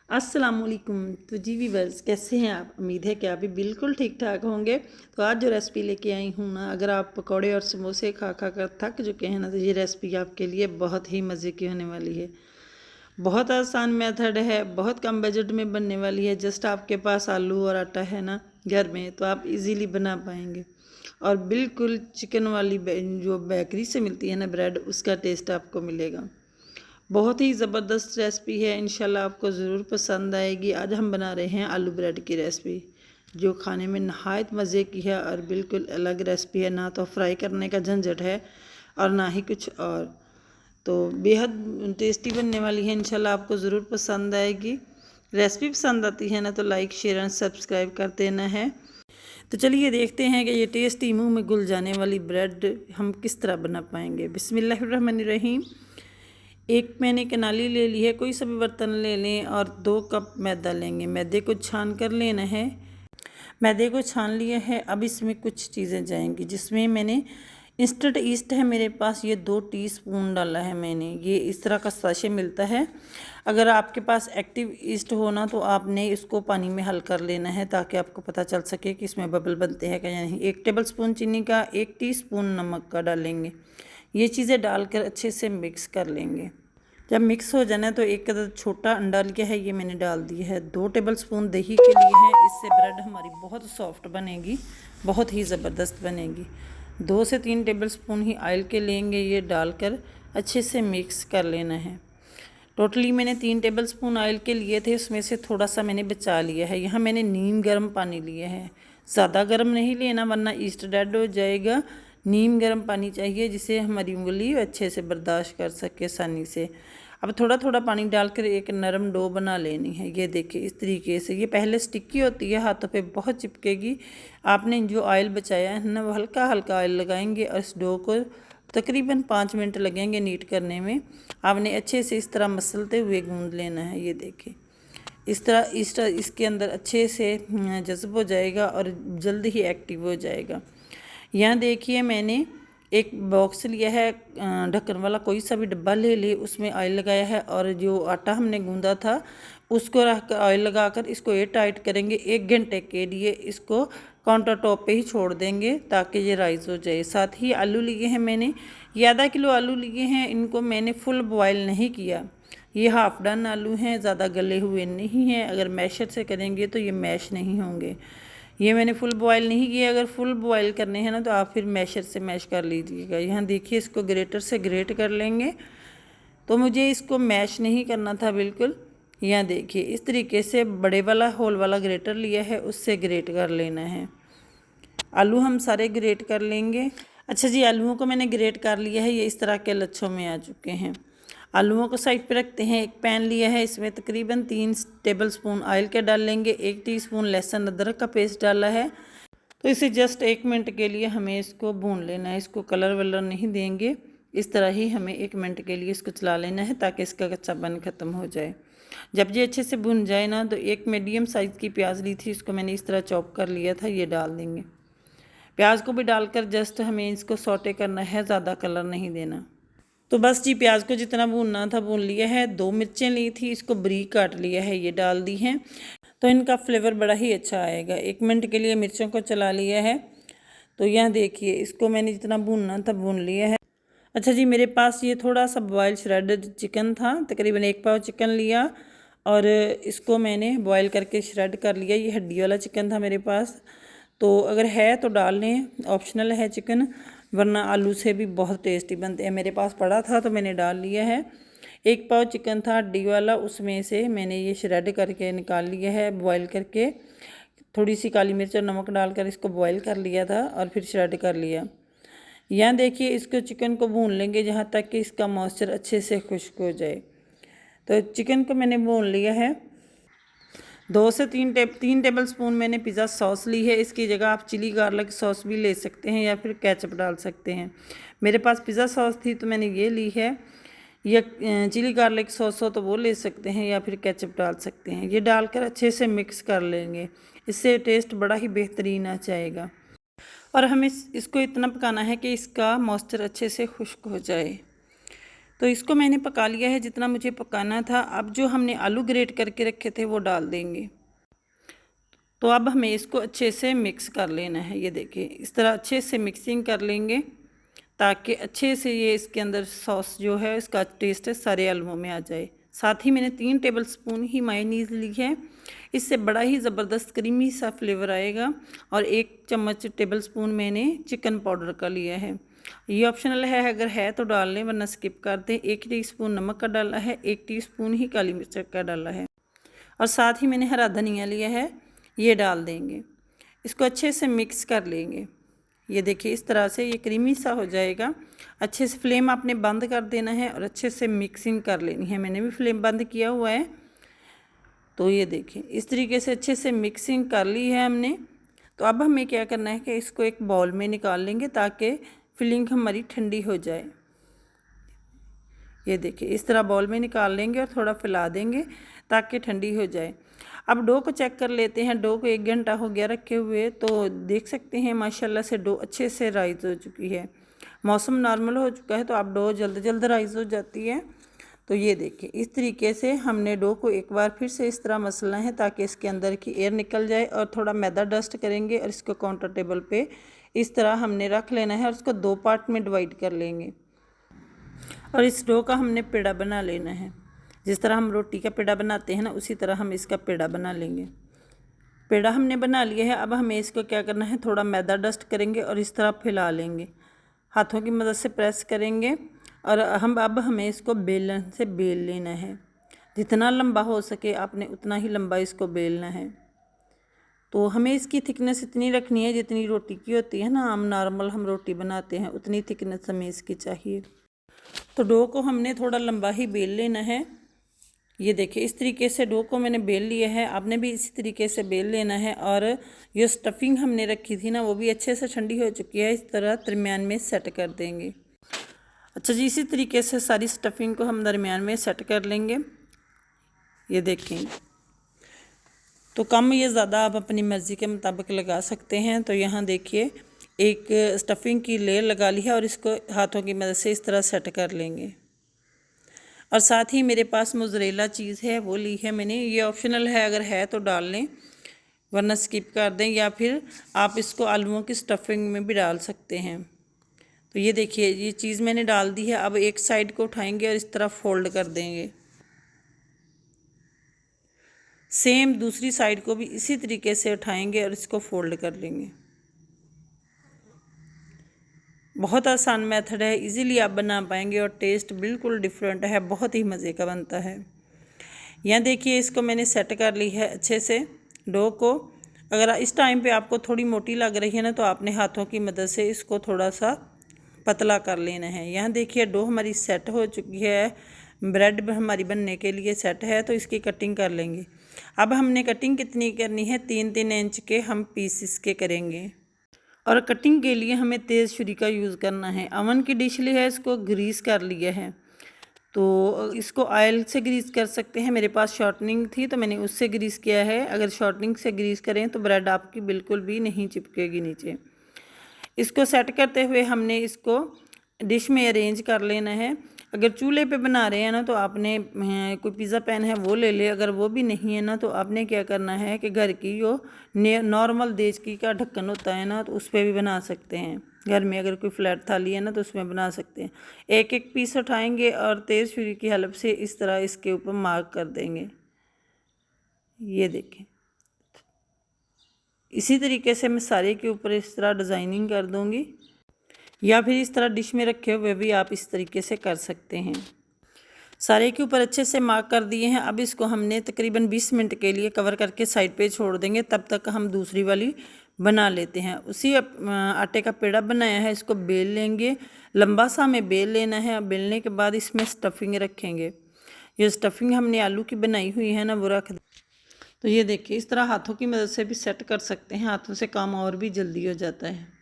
अस्सलामुअलैकुम। तो जी वीवर्स, कैसे हैं आप? उम्मीद है कि आप भी बिल्कुल ठीक ठाक होंगे। तो आज जो रेसिपी लेके आई हूँ ना, अगर आप पकौड़े और समोसे खा खा कर थक चुके हैं ना, तो ये रेसिपी आपके लिए बहुत ही मज़े की होने वाली है। बहुत आसान मेथड है, बहुत कम बजट में बनने वाली है। जस्ट आपके पास आलू और आटा है ना घर में, तो आप इजीली बना पाएंगे। और बिल्कुल चिकन वाली जो बेकरी से मिलती है ना ब्रेड, उसका टेस्ट आपको मिलेगा। बहुत ही ज़बरदस्त रेसिपी है, इंशाल्लाह आपको ज़रूर पसंद आएगी। आज हम बना रहे हैं आलू ब्रेड की रेसिपी, जो खाने में नहायत मज़े की है और बिल्कुल अलग रेसिपी है। ना तो फ्राई करने का झंझट है और ना ही कुछ और। तो बेहद टेस्टी बनने वाली है, इंशाल्लाह आपको ज़रूर पसंद आएगी। रेसिपी पसंद आती है ना, तो लाइक शेयर एंड सब्सक्राइब कर देना है। तो चलिए देखते हैं कि ये टेस्टी मुंह में घुल जाने वाली ब्रेड हम किस तरह बना पाएंगे। बिस्मिल्लाहिर्रहमानिर्रहीम। एक मैंने कनाली ले ली है, कोई सा भी बर्तन ले लें, और 2 कप मैदा लेंगे। मैदे को छान कर लेना है। मैदे को छान लिया है। अब इसमें कुछ चीज़ें जाएंगी, जिसमें मैंने इंस्टेंट ईस्ट है मेरे पास, ये 2 टीस्पून डाला है मैंने। ये इस तरह का साशे मिलता है। अगर आपके पास एक्टिव ईस्ट हो ना, तो आपने इसको पानी में हल कर लेना है, ताकि आपको पता चल सके कि इसमें बबल बनते हैं या नहीं। 1 टेबल स्पून चीनी का, 1 टीस्पून नमक का डालेंगे। ये चीज़ें डालकर अच्छे से मिक्स कर लेंगे। जब मिक्स हो जाना तो एक अदद छोटा अंडा लिया है, ये मैंने डाल दिया है। 2 टेबल स्पून दही के लिए है, इससे ब्रेड हमारी बहुत सॉफ्ट बनेगी, बहुत ही ज़बरदस्त बनेगी। 2 से 3 टेबल स्पून ही ऑयल के लेंगे, ये डालकर अच्छे से मिक्स कर लेना है। टोटली मैंने 3 टेबल स्पून ऑयल के लिए थे, उसमें से थोड़ा सा मैंने बचा लिया है। यहाँ मैंने नीम गर्म पानी लिया है। ज़्यादा गर्म नहीं लेना, वरना ईस्ट डेड हो जाएगा। नीम गर्म पानी चाहिए, जिसे हमारी उंगली अच्छे से बर्दाश्त कर सके आसानी से। अब थोड़ा थोड़ा पानी डालकर एक नरम डो बना लेनी है। ये देखिए इस तरीके से। ये पहले स्टिकी होती है, हाथों पे बहुत चिपकेगी। आपने जो ऑयल बचाया है ना, वो हल्का हल्का ऑयल लगाएंगे और इस डो को तकरीबन 5 मिनट लगेंगे नीट करने में। आपने अच्छे से इस तरह मसलते हुए गूंद लेना है। ये देखिए इस तरह इसके अंदर अच्छे से जज़्ब हो जाएगा और जल्द ही एक्टिव हो जाएगा। यहाँ देखिए मैंने एक बॉक्स लिया है, ढक्कन वाला कोई सा भी डब्बा ले ले, उसमें ऑयल लगाया है और जो आटा हमने गूंदा था उसको रख कर ऑयल लगाकर इसको एयर टाइट करेंगे। 1 घंटे के लिए इसको काउंटर टॉप पे ही छोड़ देंगे, ताकि ये राइस हो जाए। साथ ही आलू लिए हैं मैंने, ये आधा किलो आलू लिए हैं। इनको मैंने फुल बॉयल नहीं किया, ये हाफ डन आलू हैं, ज़्यादा गले हुए नहीं हैं। अगर मैशर से करेंगे तो ये मैश नहीं होंगे। ये मैंने फुल बॉयल नहीं किया। अगर फुल बॉयल करने हैं ना, तो आप फिर मैशर से मैश कर लीजिएगा। यहाँ देखिए इसको ग्रेटर से ग्रेट कर लेंगे। तो मुझे इसको मैश नहीं करना था बिल्कुल। यहाँ देखिए इस तरीके से बड़े वाला होल वाला ग्रेटर लिया है, उससे ग्रेट कर लेना है। आलू हम सारे ग्रेट कर लेंगे। अच्छा जी, आलूओं को मैंने ग्रेट कर लिया है, ये इस तरह के लच्छों में आ चुके हैं। आलूओं को साइड पे रखते हैं। एक पैन लिया है, इसमें तकरीबन 3 टेबल स्पून ऑयल के डाल लेंगे। 1 टीस्पून लहसुन अदरक का पेस्ट डाला है। तो इसे जस्ट 1 मिनट के लिए हमें इसको भून लेना है। इसको कलर वलर नहीं देंगे, इस तरह ही हमें 1 मिनट के लिए इसको चला लेना है, ताकि इसका कच्चापन ख़त्म हो जाए। जब ये अच्छे से भुन जाए ना, तो एक मीडियम साइज़ की प्याज ली थी, इसको मैंने इस तरह चॉप कर लिया था, ये डाल देंगे। प्याज को भी डालकर जस्ट हमें इसको सौटे करना है, ज़्यादा कलर नहीं देना। तो बस जी, प्याज को जितना भूनना था भून लिया है। 2 मिर्चें ली थी, इसको बारीक काट लिया है, ये डाल दी हैं, तो इनका फ्लेवर बड़ा ही अच्छा आएगा। 1 मिनट के लिए मिर्चों को चला लिया है। तो यहाँ देखिए इसको मैंने जितना भूनना था भून लिया है। अच्छा जी, मेरे पास ये थोड़ा सा बॉयल श्रेडेड चिकन था, तकरीबन 1 पाव चिकन लिया और इसको मैंने बॉयल करके श्रेड कर लिया। ये हड्डी वाला चिकन था मेरे पास, तो अगर है तो डाल लें, ऑप्शनल है चिकन, वरना आलू से भी बहुत टेस्टी बनते हैं। मेरे पास पड़ा था तो मैंने डाल लिया है। 1 पाव चिकन था हड्डी वाला, उसमें से मैंने ये श्रेड करके निकाल लिया है, बॉयल करके। थोड़ी सी काली मिर्च और नमक डालकर इसको बॉयल कर लिया था और फिर श्रेड कर लिया। यहाँ देखिए इसको चिकन को भून लेंगे जहाँ तक कि इसका मॉइस्चर अच्छे से खुश्क हो जाए। तो चिकन को मैंने भून लिया है। 2 से 3 टेबल स्पून मैंने पिज़्ज़ा सॉस ली है। इसकी जगह आप चिली गार्लिक सॉस भी ले सकते हैं, या फिर केचप डाल सकते हैं। मेरे पास पिज़्ज़ा सॉस थी तो मैंने ये ली है। या चिली गार्लिक सॉस हो तो वो ले सकते हैं, या फिर केचप डाल सकते हैं। ये डालकर अच्छे से मिक्स कर लेंगे, इससे टेस्ट बड़ा ही बेहतरीन आ जाएगा। और हमें इसको इतना पकाना है कि इसका मॉइस्चर अच्छे से खुश्क हो जाए। तो इसको मैंने पका लिया है जितना मुझे पकाना था। अब जो हमने आलू ग्रेट करके रखे थे वो डाल देंगे। तो अब हमें इसको अच्छे से मिक्स कर लेना है। ये देखिए इस तरह अच्छे से मिक्सिंग कर लेंगे ताकि अच्छे से ये इसके अंदर सॉस जो है इसका टेस्ट सारे आलुओं में आ जाए। साथ ही मैंने 3 टेबलस्पून ही मायोनीज़ ली है, इससे बड़ा ही ज़बरदस्त क्रीमी सा फ्लेवर आएगा। और 1 चम्मच टेबलस्पून मैंने चिकन पाउडर का लिया है। ये ऑप्शनल है, अगर है तो डाल लें वरना स्किप कर दें। 1 टीस्पून नमक का डाला है, 1 टीस्पून ही काली मिर्च का डाला है और साथ ही मैंने हरा धनिया लिया है, ये डाल देंगे। इसको अच्छे से मिक्स कर लेंगे। ये देखिए इस तरह से ये क्रीमी सा हो जाएगा। अच्छे से फ्लेम आपने बंद कर देना है और अच्छे से मिक्सिंग कर लेनी है। मैंने भी फ्लेम बंद किया हुआ है। तो ये देखिए इस तरीके से अच्छे से मिक्सिंग कर ली है हमने। तो अब हमें क्या करना है कि इसको एक बाउल में निकाल लेंगे ताकि फिलिंग हमारी ठंडी हो जाए। ये देखिए इस तरह बाउल में निकाल लेंगे और थोड़ा फैला देंगे ताकि ठंडी हो जाए। अब डो को चेक कर लेते हैं। डो को 1 घंटा हो गया रखे हुए, तो देख सकते हैं माशाल्लाह से डो अच्छे से राइज़ हो चुकी है। मौसम नॉर्मल हो चुका है तो अब डो जल्द जल्द राइज़ हो जाती है। तो ये देखिए इस तरीके से हमने डो को एक बार फिर से इस तरह मसलना है ताकि इसके अंदर की एयर निकल जाए। और थोड़ा मैदा डस्ट करेंगे और इसको काउंटर टेबल पे इस तरह हमने रख लेना है और इसको 2 पार्ट में डिवाइड कर लेंगे। और इस डो का हमने पेड़ा बना लेना है। जिस तरह हम रोटी का पेड़ा बनाते हैं ना, उसी तरह हम इसका पेड़ा बना लेंगे। पेड़ा हमने बना लिया है। अब हमें इसको क्या करना है, थोड़ा मैदा डस्ट करेंगे और इस तरह फैला लेंगे, हाथों की मदद से प्रेस करेंगे। और अब हमें इसको बेलन से बेल लेना है। जितना लंबा हो सके आपने उतना ही लंबा इसको बेलना है। तो हमें इसकी थिकनेस इतनी रखनी है जितनी रोटी की होती है ना, आम नॉर्मल हम रोटी बनाते हैं उतनी थिकनेस हमें इसकी चाहिए। तो डो को हमने थोड़ा लंबा ही बेल लेना है। ये देखिए इस तरीके से डो को मैंने बेल लिया है, आपने भी इसी तरीके से बेल लेना है। और ये स्टफिंग हमने रखी थी ना, वो भी अच्छे से ठंडी हो चुकी है। इस तरह दरमियान में सेट कर देंगे। अच्छा जी, इसी तरीके से सारी स्टफिंग को हम दरमियान में सेट कर लेंगे। ये देखें, तो कम या ज़्यादा आप अपनी मर्ज़ी के मुताबिक लगा सकते हैं। तो यहाँ देखिए एक स्टफिंग की लेयर लगा ली है और इसको हाथों की मदद से इस तरह सेट कर लेंगे। और साथ ही मेरे पास मोज़रेला चीज़ है, वो ली है मैंने। ये ऑप्शनल है, अगर है तो डाल लें वरना स्किप कर दें, या फिर आप इसको आलूओं की स्टफिंग में भी डाल सकते हैं। तो ये देखिए ये चीज़ मैंने डाल दी है। अब एक साइड को उठाएंगे और इस तरह फोल्ड कर देंगे। सेम दूसरी साइड को भी इसी तरीके से उठाएंगे और इसको फोल्ड कर लेंगे। बहुत आसान मेथड है, इजीली आप बना पाएंगे और टेस्ट बिल्कुल डिफरेंट है, बहुत ही मज़े का बनता है। यहाँ देखिए इसको मैंने सेट कर ली है अच्छे से डो को। अगर इस टाइम पे आपको थोड़ी मोटी लग रही है ना, तो आपने हाथों की मदद से इसको थोड़ा सा पतला कर लेना है। यहाँ देखिए डो हमारी सेट हो चुकी है, ब्रेड हमारी बनने के लिए सेट है। तो इसकी कटिंग कर लेंगे। अब हमने कटिंग कितनी करनी है, 3-3 इंच के हम पीस इसके करेंगे। और कटिंग के लिए हमें तेज़ छुरी का यूज़ करना है। अवन की डिश ली है, इसको ग्रीस कर लिया है। तो इसको ऑयल से ग्रीस कर सकते हैं। मेरे पास शॉर्टनिंग थी तो मैंने उससे ग्रीस किया है। अगर शॉर्टनिंग से ग्रीस करें तो ब्रेड आपकी बिल्कुल भी नहीं चिपकेगी नीचे। इसको सेट करते हुए हमने इसको डिश में अरेंज कर लेना है। अगर चूल्हे पे बना रहे हैं ना, तो आपने कोई पिज़्ज़ा पैन है वो ले ले। अगर वो भी नहीं है ना, तो आपने क्या करना है कि घर की जो नॉर्मल देचकी का ढक्कन होता है ना, तो उस पर भी बना सकते हैं। घर में अगर कोई फ्लैट थाली है ना, तो उसमें बना सकते हैं। एक एक पीस उठाएंगे और तेज़ छुरी की हेल्प से इस तरह इसके ऊपर मार्क कर देंगे। ये देखें, इसी तरीके से मैं सारे के ऊपर इस तरह डिज़ाइनिंग कर दूँगी, या फिर इस तरह डिश में रखे हुए भी आप इस तरीके से कर सकते हैं। सारे के ऊपर अच्छे से मार्क कर दिए हैं। अब इसको हमने तकरीबन 20 मिनट के लिए कवर करके साइड पे छोड़ देंगे। तब तक हम दूसरी वाली बना लेते हैं। उसी आटे का पेड़ा बनाया है, इसको बेल लेंगे। लंबा सा हमें बेल लेना है। बेलने के बाद इसमें स्टफिंग रखेंगे। ये स्टफिंग हमने आलू की बनाई हुई है ना, वो रख। तो ये देखिए इस तरह हाथों की मदद से भी सेट कर सकते हैं। हाथों से काम और भी जल्दी हो जाता है।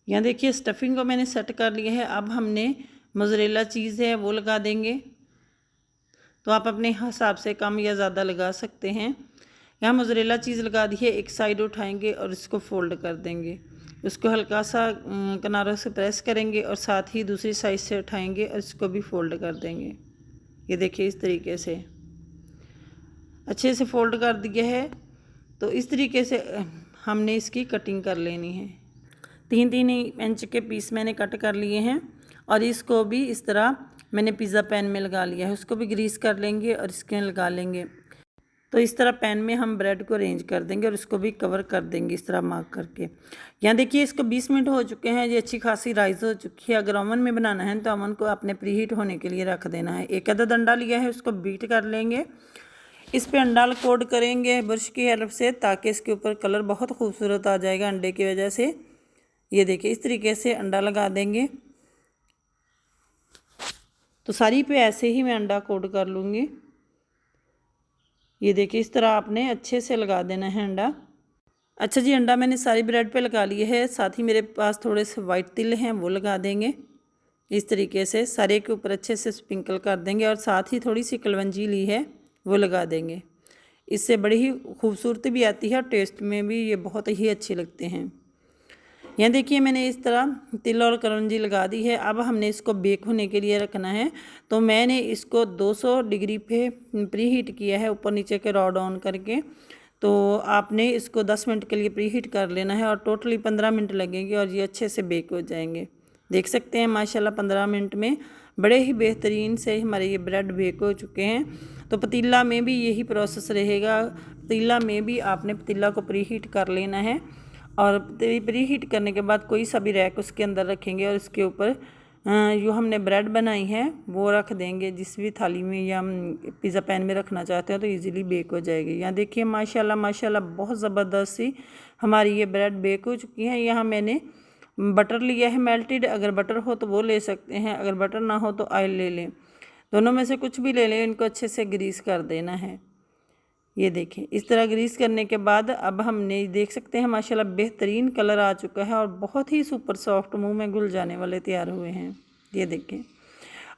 यहाँ देखिए स्टफिंग को मैंने सेट कर लिया है। अब हमने मोज़रेला चीज़ है वो लगा देंगे। तो आप अपने हिसाब से कम या ज़्यादा लगा सकते हैं। यहाँ मोज़रेला चीज़ लगा दी है। एक साइड उठाएंगे और इसको फोल्ड कर देंगे। उसको हल्का सा किनारों से प्रेस करेंगे और साथ ही दूसरी साइड से उठाएंगे और इसको भी फोल्ड कर देंगे। ये देखिए इस तरीके से अच्छे से फोल्ड कर दिया है। तो इस तरीके से हमने इसकी कटिंग कर लेनी है। 3-3 इंच के पीस मैंने कट कर लिए हैं और इसको भी इस तरह मैंने पिज़्ज़ा पैन में लगा लिया है। उसको भी ग्रीस कर लेंगे और इसके लगा लेंगे। तो इस तरह पैन में हम ब्रेड को अरेंज कर देंगे और इसको भी कवर कर देंगे इस तरह मार्क करके। यहाँ देखिए इसको 20 मिनट हो चुके हैं। ये अच्छी खासी राइस हो चुकी है। अगर ओवन में बनाना है तो ओवन को आपने प्रीहीट होने के लिए रख देना है। एक अदद अंडा लिया है, उसको बीट कर लेंगे। इस पे अंडा कोड करेंगे ब्रश की हेल्प से ताकि इसके ऊपर कलर बहुत खूबसूरत आ जाएगा अंडे की वजह से। ये देखिए इस तरीके से अंडा लगा देंगे। तो सारी पे ऐसे ही मैं अंडा कोड कर लूँगी। ये देखिए इस तरह आपने अच्छे से लगा देना है अंडा। अच्छा जी, अंडा मैंने सारी ब्रेड पे लगा लिए है। साथ ही मेरे पास थोड़े से वाइट तिल हैं, वो लगा देंगे। इस तरीके से सारे के ऊपर अच्छे से स्प्रिंकल कर देंगे और साथ ही थोड़ी सी कलवंजी ली है वो लगा देंगे। इससे बड़ी ही खूबसूरती भी आती है और टेस्ट में भी ये बहुत ही अच्छे लगते हैं। यहाँ देखिए मैंने इस तरह तिल और कलवंजी लगा दी है। अब हमने इसको बेक होने के लिए रखना है। तो मैंने इसको 200 डिग्री पे प्री हीट किया है, ऊपर नीचे के रॉड ऑन करके। तो आपने इसको 10 मिनट के लिए प्री हीट कर लेना है और टोटली 15 मिनट लगेंगे और ये अच्छे से बेक हो जाएंगे। देख सकते हैं माशाल्लाह 15 मिनट में बड़े ही बेहतरीन से हमारे ये ब्रेड बेक हो चुके हैं। तो पतीला में भी यही प्रोसेस रहेगा। पतीला में भी आपने पतीला को प्री हीट कर लेना है और प्री हीट करने के बाद कोई सा भी रैक उसके अंदर रखेंगे और इसके ऊपर जो हमने ब्रेड बनाई है वो रख देंगे। जिस भी थाली में या हम पिज़्ज़ा पैन में रखना चाहते हैं तो इजीली बेक हो जाएगी। यहाँ देखिए माशाल्लाह माशाल्लाह बहुत ज़बरदस्त सी हमारी ये ब्रेड बेक हो चुकी है। यहाँ मैंने बटर लिया है मेल्टेड, अगर बटर हो तो वो ले सकते हैं, अगर बटर ना हो तो ऑयल ले लें। दोनों में से कुछ भी ले लें। इनको अच्छे से ग्रीस कर देना है। ये देखें इस तरह ग्रीस करने के बाद अब हमने देख सकते हैं माशाल्लाह बेहतरीन कलर आ चुका है और बहुत ही सुपर सॉफ्ट मुंह में घुल जाने वाले तैयार हुए हैं। ये देखें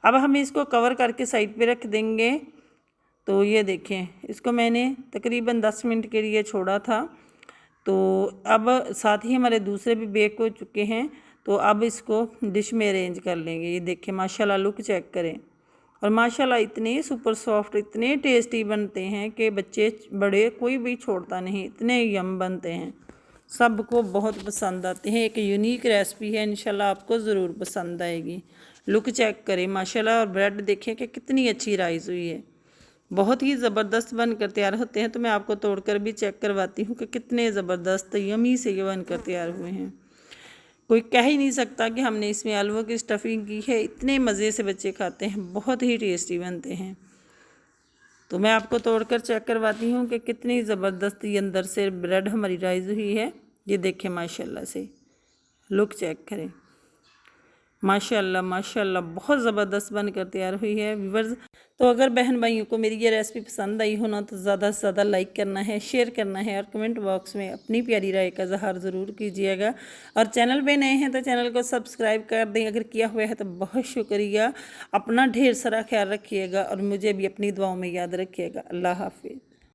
अब हम इसको कवर करके साइड पे रख देंगे। तो ये देखें इसको मैंने तकरीबन 10 मिनट के लिए छोड़ा था। तो अब साथ ही हमारे दूसरे भी बेक हो चुके हैं। तो अब इसको डिश में अरेंज कर लेंगे। ये देखें माशाल्लाह लुक चेक करें और माशाल्लाह इतने सुपर सॉफ्ट इतने टेस्टी बनते हैं कि बच्चे बड़े कोई भी छोड़ता नहीं। इतने यम बनते हैं, सबको बहुत पसंद आते हैं। एक यूनिक रेसिपी है, इंशाल्लाह आपको ज़रूर पसंद आएगी। लुक चेक करें माशाल्लाह और ब्रेड देखें कि कितनी अच्छी राइस हुई है। बहुत ही ज़बरदस्त बनकर तैयार होते हैं। तो मैं आपको तोड़कर भी चेक करवाती हूँ कि कितने ज़बरदस्त यमी से ये बनकर तैयार हुए हैं। कोई कह ही नहीं सकता कि हमने इसमें आलूओं की स्टफिंग की है। इतने मज़े से बच्चे खाते हैं, बहुत ही टेस्टी बनते हैं। तो मैं आपको तोड़कर चेक करवाती हूँ कि कितनी ज़बरदस्त ये अंदर से ब्रेड हमारी राइस हुई है। ये देखें माशाल्लाह से लुक चेक करें। माशाल्लाह माशाल्लाह बहुत ज़बरदस्त बनकर तैयार हुई है व्यूअर्स। तो अगर बहन भाइयों को मेरी ये रेसिपी पसंद आई हो ना तो ज़्यादा से ज़्यादा लाइक करना है, शेयर करना है और कमेंट बॉक्स में अपनी प्यारी राय का इज़हार ज़रूर कीजिएगा। और चैनल पे नए हैं तो चैनल को सब्सक्राइब कर दें, अगर किया हुआ है तो बहुत शुक्रिया। अपना ढेर सारा ख्याल रखिएगा और मुझे भी अपनी दुआओं में याद रखिएगा। अल्लाह हाफिज़।